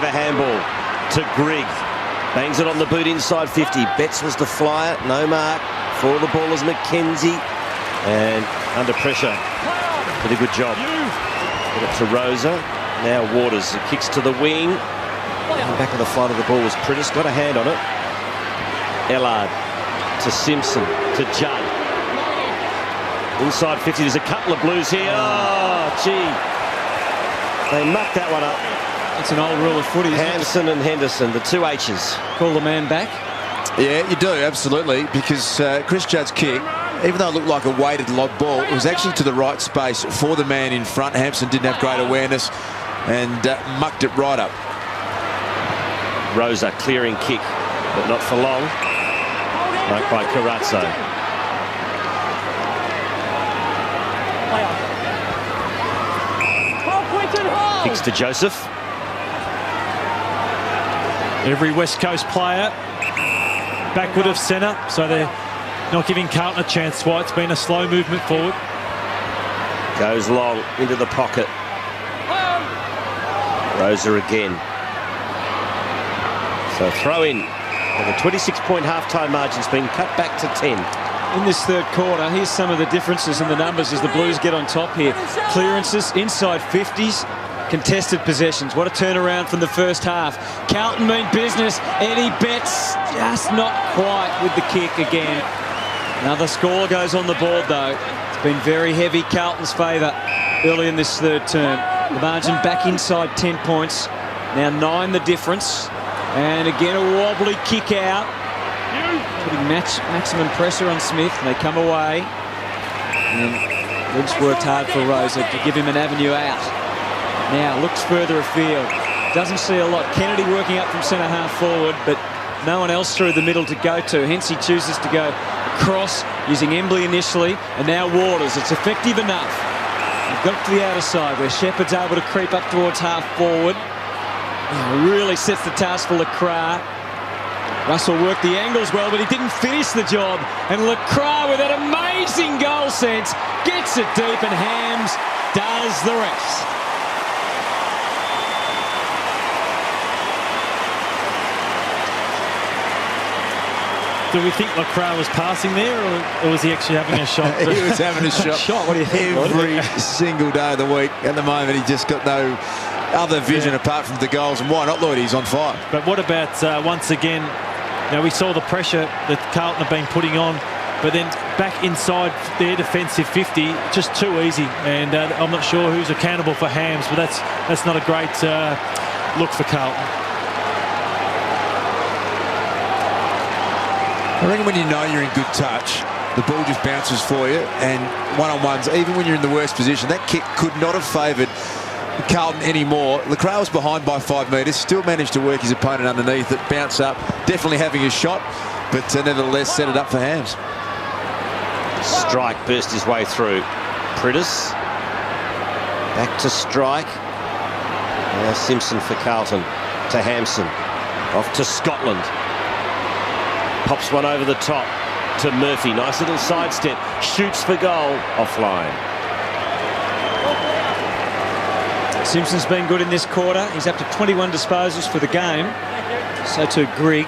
of a handball to Grigg. Bangs it on the boot inside 50. Betts was the flyer. No mark. For the ball is McKenzie. And under pressure. Did a good job. Get it to Rosa. Now Waters. It kicks to the wing. And back of the flight of the ball was Prittis. Got a hand on it. Ellard to Simpson to Judd. Inside 50. There's a couple of Blues here. Oh, gee. They mucked that one up. It's an old rule of footy. Hampson and Henderson, the two H's. Call the man back. Yeah, you do, absolutely, because Chris Judd's kick, even though it looked like a weighted lob ball, it was actually to the right space for the man in front. Hampson didn't have great awareness and mucked it right up. Rosa clearing kick, but not for long. Marked by Carazzo. Kicks to Joseph. Every West Coast player backward of centre, so they're not giving Carlton a chance. Why it's been a slow movement forward. Goes long into the pocket. Rosa again. So throw in. And the 26-point half-time margin's been cut back to 10. In this third quarter, here's some of the differences in the numbers as the Blues get on top here. Clearances inside 50s. Contested possessions. What a turnaround from the first half. Carlton mean business. Eddie Betts just not quite with the kick again. Another score goes on the board though. It's been very heavy Carlton's favour early in this third term. The margin back inside 10 points. Now 9 the difference. And again a wobbly kick out. Putting maximum pressure on Smith. They come away. And Lynch worked hard for Rosa to give him an avenue out. Now looks further afield. Doesn't see a lot. Kennedy working up from centre half forward, but no one else through the middle to go to. Hence he chooses to go across using Embley initially, and now Waters. It's effective enough. We've got to the outer side where Shepherd's able to creep up towards half forward. Really sets the task for LaCroix. Russell worked the angles well, but he didn't finish the job. And LaCroix with that amazing goal sense gets it deep, and Hams does the rest. Do we think LaCroix was passing there, or was he actually having a shot? He was having a shot. What do you think? Every single day of the week. At the moment, he just got no other vision apart from the goals. And why not, Lloyd? He's on fire. But what about, once again, we saw the pressure that Carlton have been putting on, but then back inside their defensive 50, just too easy. And I'm not sure who's accountable for Hams, but that's not a great look for Carlton. I reckon when you know you're in good touch, the ball just bounces for you, and one-on-ones, even when you're in the worst position, that kick could not have favoured Carlton anymore. LaCroix was behind by 5 metres, still managed to work his opponent underneath it, bounce up, definitely having a shot, but nevertheless set it up for Hams. Strike burst his way through. Prittis. Back to Strike. Now Simpson for Carlton. To Hampson. Off to Scotland. Pops one over the top to Murphy. Nice little sidestep. Shoots for goal. Offline. Simpson's been good in this quarter. He's up to 21 disposals for the game. So too Grigg.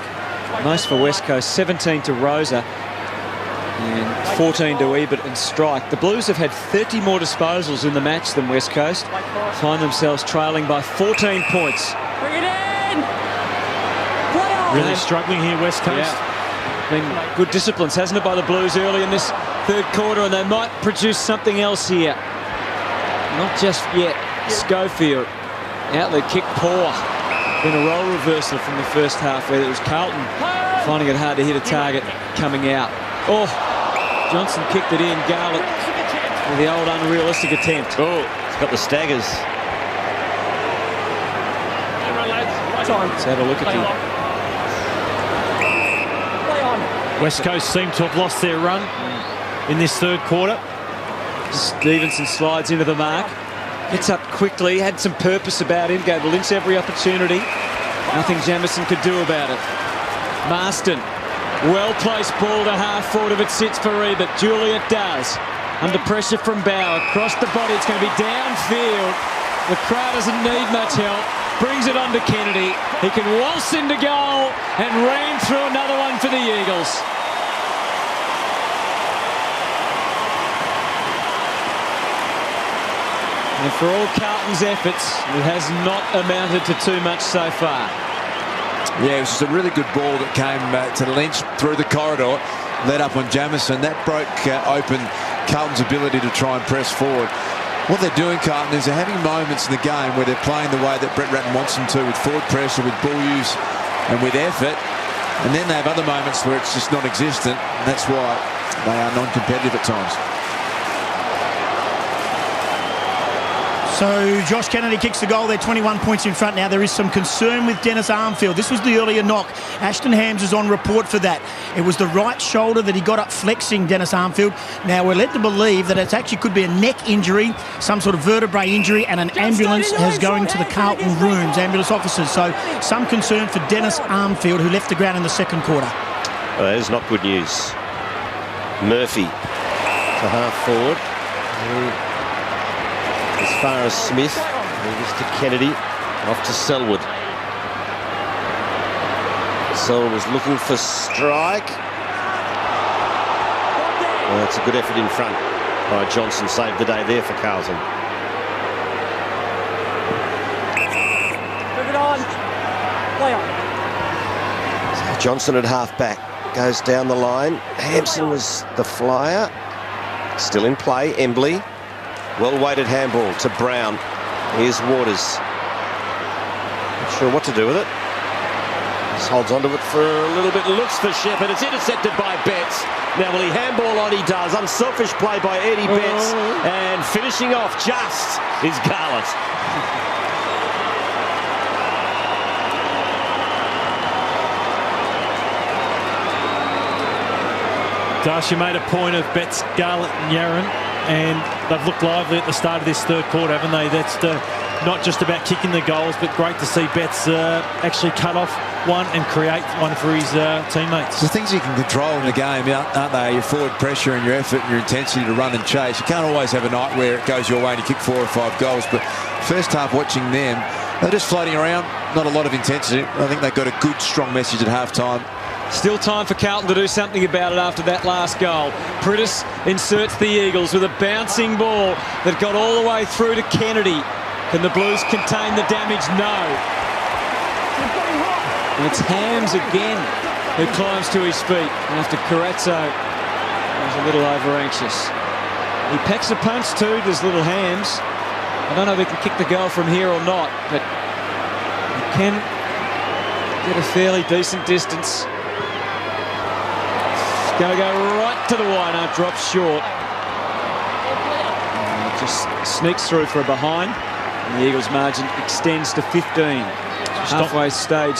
Most for West Coast. 17 to Rosa. And 14 to Ebert and Strike. The Blues have had 30 more disposals in the match than West Coast. Find themselves trailing by 14 points. Bring it in! Really struggling here, West Coast. Yeah. Been good disciplines, hasn't it, by the Blues early in this third quarter, and they might produce something else here. Not just yet. Schofield, outlet kick poor. Been a role reversal from the first half where it was Carlton finding it hard to hit a target coming out. Oh, Johnson kicked it in. Garlick with the old unrealistic attempt. Oh, it's got the staggers. Let's have a look at him. West Coast seem to have lost their run in this third quarter. Stevenson slides into the mark. Gets up quickly, had some purpose about him, gave Lynch every opportunity. Nothing Jamison could do about it. Marston, well-placed ball to half forward if it sits for Ebert. Juliet does. Under pressure from Bauer, across the body, it's going to be downfield. LaCroix doesn't need much help. brings it on to Kennedy. He can waltz into goal and ram through another one for the Eagles. And for all Carlton's efforts, it has not amounted to too much so far. Yeah, it was just a really good ball that came to Lynch through the corridor, led up on Jamison. That broke open Carlton's ability to try and press forward. What they're doing, Carlton, is they're having moments in the game where they're playing the way that Brett Ratton wants them to, with forward pressure, with ball use and with effort. And then they have other moments where it's just non-existent, and that's why they are non-competitive at times. So Josh Kennedy kicks the goal. They're 21 points in front now. There is some concern with Dennis Armfield. This was the earlier knock. Ashton Hams is on report for that. It was the right shoulder that he got up flexing, Dennis Armfield. Now we're led to believe that it actually could be a neck injury, some sort of vertebrae injury, and an ambulance is going to the Carlton rooms, ambulance officers. So some concern for Dennis Armfield, who left the ground in the second quarter. Well, that is not good news. Murphy to half forward. As far as Smith, moves to Kennedy, off to Selwood. Selwood was looking for strike. Well, that's a good effort in front by Johnson. Saved the day there for Carlton. Move it on. Play on. So Johnson at half back goes down the line. Hampson was the flyer. Still in play. Embley. Well-weighted handball to Brown. Here's Waters. Not sure what to do with it. Just holds onto it for a little bit. Looks for Shepherd. It's intercepted by Betts. Now will he handball on? He does. Unselfish play by Eddie Betts. And finishing off just is Garlett. Darcy made a point of Betts, Garlett and Yarran, and they've looked lively at the start of this third quarter, haven't they? That's not just about kicking the goals, but great to see Betts actually cut off one and create one for his teammates. The things you can control in the game, aren't they? Your forward pressure and your effort and your intensity to run and chase. You can't always have a night where it goes your way and you kick 4 or 5 goals, but first half watching them, they're just floating around, not a lot of intensity. I think they got a good, strong message at half-time. Still time for Carlton to do something about it after that last goal. Prittis inserts the Eagles with a bouncing ball that got all the way through to Kennedy. Can the Blues contain the damage? No. And it's Hams again who climbs to his feet after Carazzo was a little over-anxious. He packs a punch too, does little Hams. I don't know if he can kick the goal from here or not, but he can get a fairly decent distance. Going to go right to the wide arm, drops short. And just sneaks through for a behind. And the Eagles' margin extends to 15. Halfway stage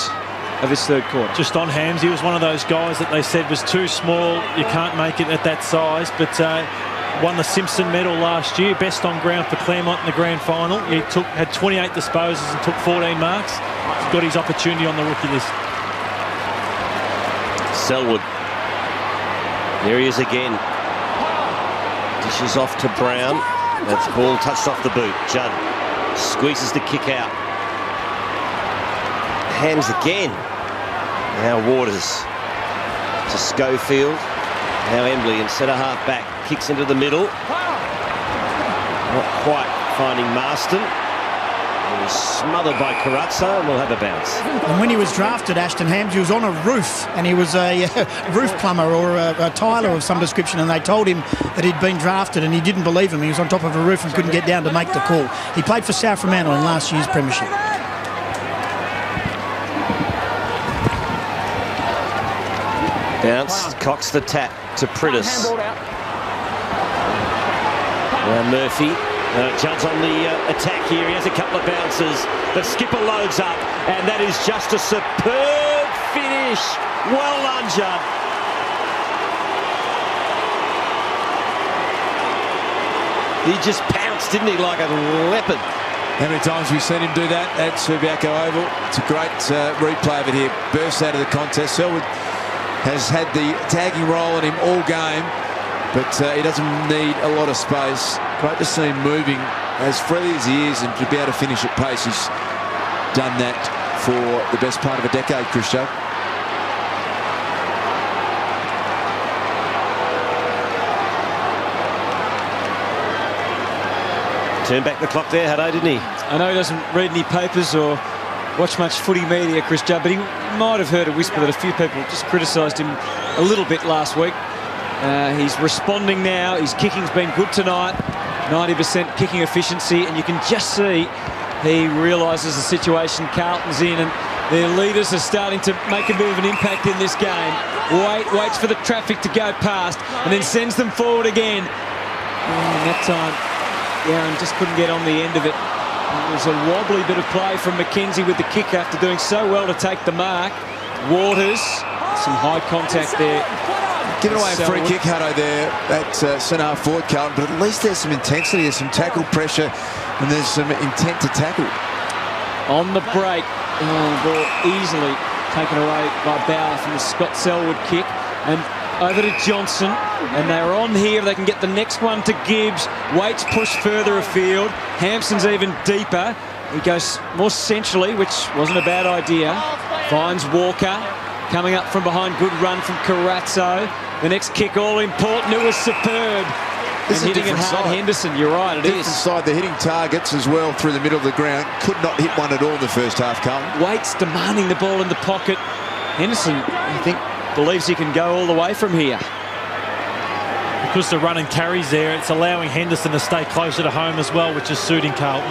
of this third quarter. Just on Hams, he was one of those guys that they said was too small. You can't make it at that size, but won the Simpson medal last year, best on ground for Claremont in the grand final. He had 28 disposals and took 14 marks. He's got his opportunity on the rookie list. Selwood. There he is again. Dishes off to Brown. That's ball touched off the boot. Judd squeezes the kick out. Hams again. Now Waters to Schofield. Now Embley in centre half back. Kicks into the middle. Not quite finding Marston. He was smothered by Carazzo and will have a bounce. And when he was drafted, Ashton Hams, he was on a roof, and he was a roof plumber or a tiler of some description, and they told him that he'd been drafted, and he didn't believe him. He was on top of a roof and couldn't get down to make the call. He played for South Fremantle in last year's premiership. Bounce, cocks the tap to Prittis. Now Murphy. Judd's on the attack here. He has a couple of bounces. The skipper loads up, and that is just a superb finish. Well done, Judd. He just pounced, didn't he, like a leopard. How many times we've seen him do that at Subiaco Oval? It's a great replay of it here. Bursts out of the contest. Selwood has had the tagging role on him all game, but he doesn't need a lot of space. Great to see him moving as freely as he is and to be able to finish at pace. He's done that for the best part of a decade, Christo. Turned back the clock there, Hutto, didn't he? I know he doesn't read any papers or watch much footy media, Chris Judd, but he might have heard a whisper that a few people just criticised him a little bit last week. He's responding now. His kicking's been good tonight, 90% kicking efficiency, and you can just see he realises the situation Carlton's in, and their leaders are starting to make a bit of an impact in this game. Waits for the traffic to go past, and then sends them forward again. And that time, Aaron just couldn't get on the end of it. It was a wobbly bit of play from McKenzie with the kick after doing so well to take the mark. Waters, some high contact there. Giving away a free kick, Hutto, there at centre-half forward, Carlton, but at least there's some intensity, there's some tackle pressure, and there's some intent to tackle. On the break, ball easily taken away by Bauer from the Scott Selwood kick, and over to Johnson, and they're on here. They can get the next one to Gibbs. Waits push further afield. Hampson's even deeper. He goes more centrally, which wasn't a bad idea. Finds Walker. Coming up from behind, good run from Carazzo. The next kick, all important. It was superb. This is and hitting it different hard, side. Henderson. You're right, it Different is. side. They're hitting targets as well through the middle of the ground. Could not hit one at all in the first half, Carlton. Waits demanding the ball in the pocket. Henderson, I think, believes he can go all the way from here. Because the run and carries there, it's allowing Henderson to stay closer to home as well, which is suiting Carlton.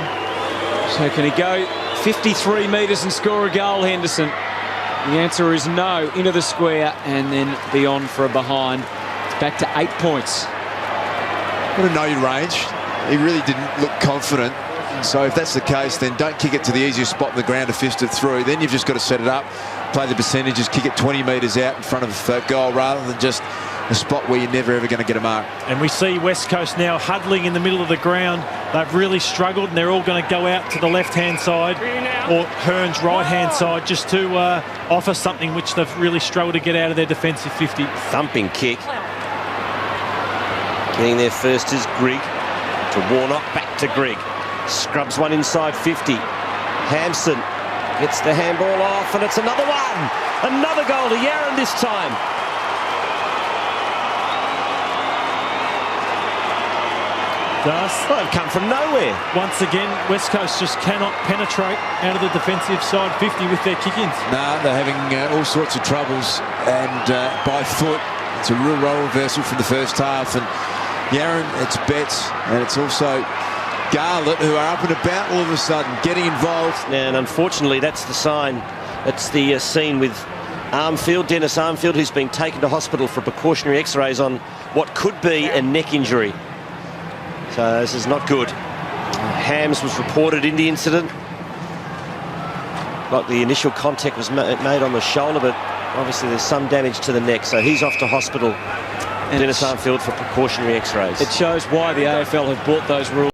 So can he go 53 metres and score a goal, Henderson? The answer is no. Into the square and then beyond for a behind. It's back to 8 points. Got to know your range. He really didn't look confident. So if that's the case, then don't kick it to the easiest spot in the ground to fist it through. Then you've just got to set it up, play the percentages, kick it 20 metres out in front of goal rather than just a spot where you're never ever going to get a mark. And we see West Coast now huddling in the middle of the ground. They've really struggled, and they're all going to go out to the left-hand side or Hearn's right-hand side just to offer something which they've really struggled to get out of their defensive 50. Thumping kick. Getting there first is Grigg. To Warnock, back to Grigg. Scrubs one inside 50. Hampson gets the handball off, and it's another one. Another goal to Yarran this time. Well, they've come from nowhere. Once again, West Coast just cannot penetrate out of the defensive side 50 with their kick-ins. No, they're having all sorts of troubles, and by foot, it's a real role reversal from the first half. And Yarran, it's Betts, and it's also Garlett, who are up and about all of a sudden, getting involved. And unfortunately, that's the sign. That's the scene with Armfield, Dennis Armfield, who's been taken to hospital for precautionary x-rays on what could be a neck injury. So this is not good. Hams was reported in the incident. Like the initial contact was made on the shoulder, but obviously there's some damage to the neck, so he's off to hospital. And Dennis Armfield for precautionary x-rays. It shows why the AFL have brought those rules